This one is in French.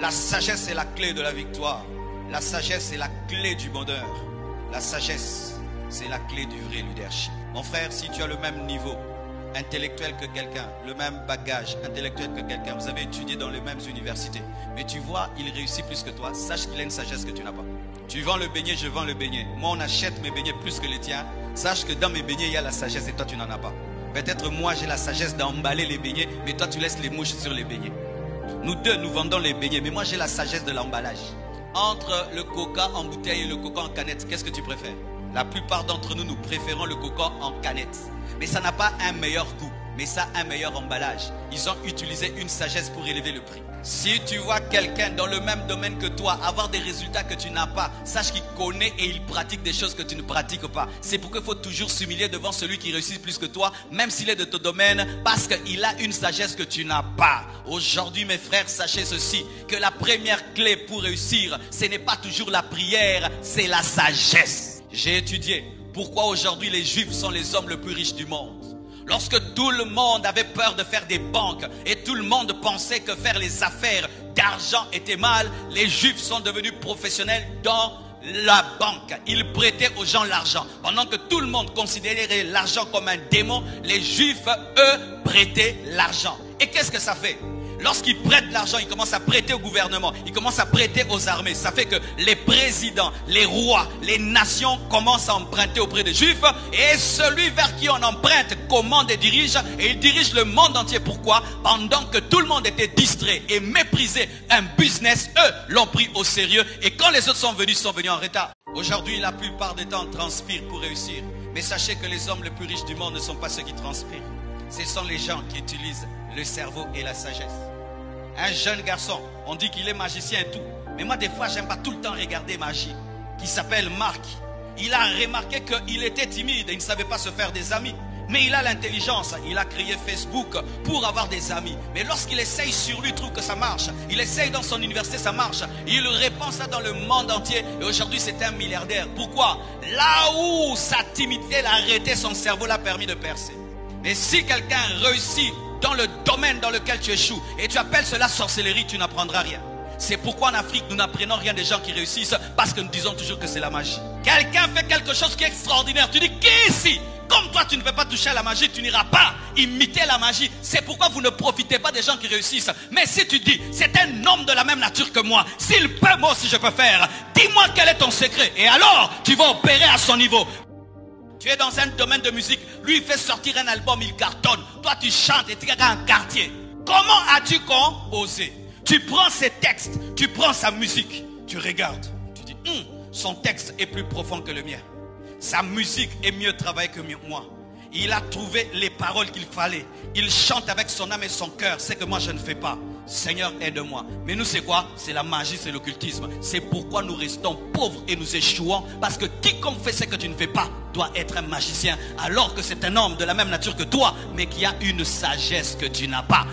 La sagesse est la clé de la victoire. La sagesse est la clé du bonheur. La sagesse, c'est la clé du vrai leadership. Mon frère, si tu as le même niveau intellectuel que quelqu'un, le même bagage intellectuel que quelqu'un, vous avez étudié dans les mêmes universités, mais tu vois, il réussit plus que toi, sache qu'il a une sagesse que tu n'as pas. Tu vends le beignet, je vends le beignet. Moi, on achète mes beignets plus que les tiens. Sache que dans mes beignets, il y a la sagesse et toi, tu n'en as pas. Peut-être moi, j'ai la sagesse d'emballer les beignets, mais toi, tu laisses les mouches sur les beignets. Nous deux, nous vendons les beignets, mais moi, j'ai la sagesse de l'emballage. Entre le coca en bouteille et le coca en canette, qu'est-ce que tu préfères? La plupart d'entre nous, nous préférons le coca en canette. Mais ça n'a pas un meilleur goût, mais ça a un meilleur emballage. Ils ont utilisé une sagesse pour élever le prix. Si tu vois quelqu'un dans le même domaine que toi avoir des résultats que tu n'as pas, sache qu'il connaît et il pratique des choses que tu ne pratiques pas. C'est pourquoi il faut toujours s'humilier devant celui qui réussit plus que toi, même s'il est de ton domaine, parce qu'il a une sagesse que tu n'as pas. Aujourd'hui, mes frères, sachez ceci, que la première clé pour réussir, ce n'est pas toujours la prière, c'est la sagesse. J'ai étudié pourquoi aujourd'hui les Juifs sont les hommes les plus riches du monde. Lorsque tout le monde avait peur de faire des banques et tout le monde pensait que faire les affaires d'argent était mal, les Juifs sont devenus professionnels dans la banque. Ils prêtaient aux gens l'argent. Pendant que tout le monde considérait l'argent comme un démon, les Juifs, eux, prêtaient l'argent. Et qu'est-ce que ça fait? Lorsqu'ils prêtent l'argent, ils commencent à prêter au gouvernement, ils commencent à prêter aux armées. Ça fait que les présidents, les rois, les nations commencent à emprunter auprès des Juifs. Et celui vers qui on emprunte commande et dirige. Et il dirige le monde entier. Pourquoi? Pendant que tout le monde était distrait et méprisait un business, eux l'ont pris au sérieux. Et quand les autres sont venus en retard. Aujourd'hui, la plupart des temps, on transpire pour réussir. Mais sachez que les hommes les plus riches du monde ne sont pas ceux qui transpirent. Ce sont les gens qui utilisent le cerveau et la sagesse. Un jeune garçon, on dit qu'il est magicien et tout. Mais moi, des fois, j'aime pas tout le temps regarder magie. Qui s'appelle Marc. Il a remarqué qu'il était timide et il ne savait pas se faire des amis. Mais il a l'intelligence. Il a créé Facebook pour avoir des amis. Mais lorsqu'il essaye sur lui, il trouve que ça marche. Il essaye dans son université, ça marche. Il répand ça dans le monde entier. Et aujourd'hui, c'est un milliardaire. Pourquoi? Là où sa timidité l'a arrêté, son cerveau l'a permis de percer. Mais si quelqu'un réussit dans le domaine dans lequel tu échoues et tu appelles cela sorcellerie, tu n'apprendras rien. C'est pourquoi en Afrique, nous n'apprenons rien des gens qui réussissent, parce que nous disons toujours que c'est la magie. Quelqu'un fait quelque chose qui est extraordinaire. Tu dis, qui ici? Comme toi, tu ne peux pas toucher à la magie, tu n'iras pas imiter la magie. C'est pourquoi vous ne profitez pas des gens qui réussissent. Mais si tu dis, c'est un homme de la même nature que moi, s'il peut, moi aussi je peux faire. Dis-moi quel est ton secret. Et alors, tu vas opérer à son niveau. Tu es dans un domaine de musique, lui il fait sortir un album, il cartonne. Toi tu chantes et tu es un quartier. Comment as-tu composé? Tu prends ses textes, tu prends sa musique, tu regardes, tu dis, son texte est plus profond que le mien. Sa musique est mieux travaillée que moi. Il a trouvé les paroles qu'il fallait. Il chante avec son âme et son cœur, c'est que moi je ne fais pas. Seigneur, aide-moi. Mais nous, c'est quoi? C'est la magie, c'est l'occultisme. C'est pourquoi nous restons pauvres et nous échouons. Parce que quiconque fait ce que tu ne fais pas doit être un magicien. Alors que c'est un homme de la même nature que toi, mais qui a une sagesse que tu n'as pas.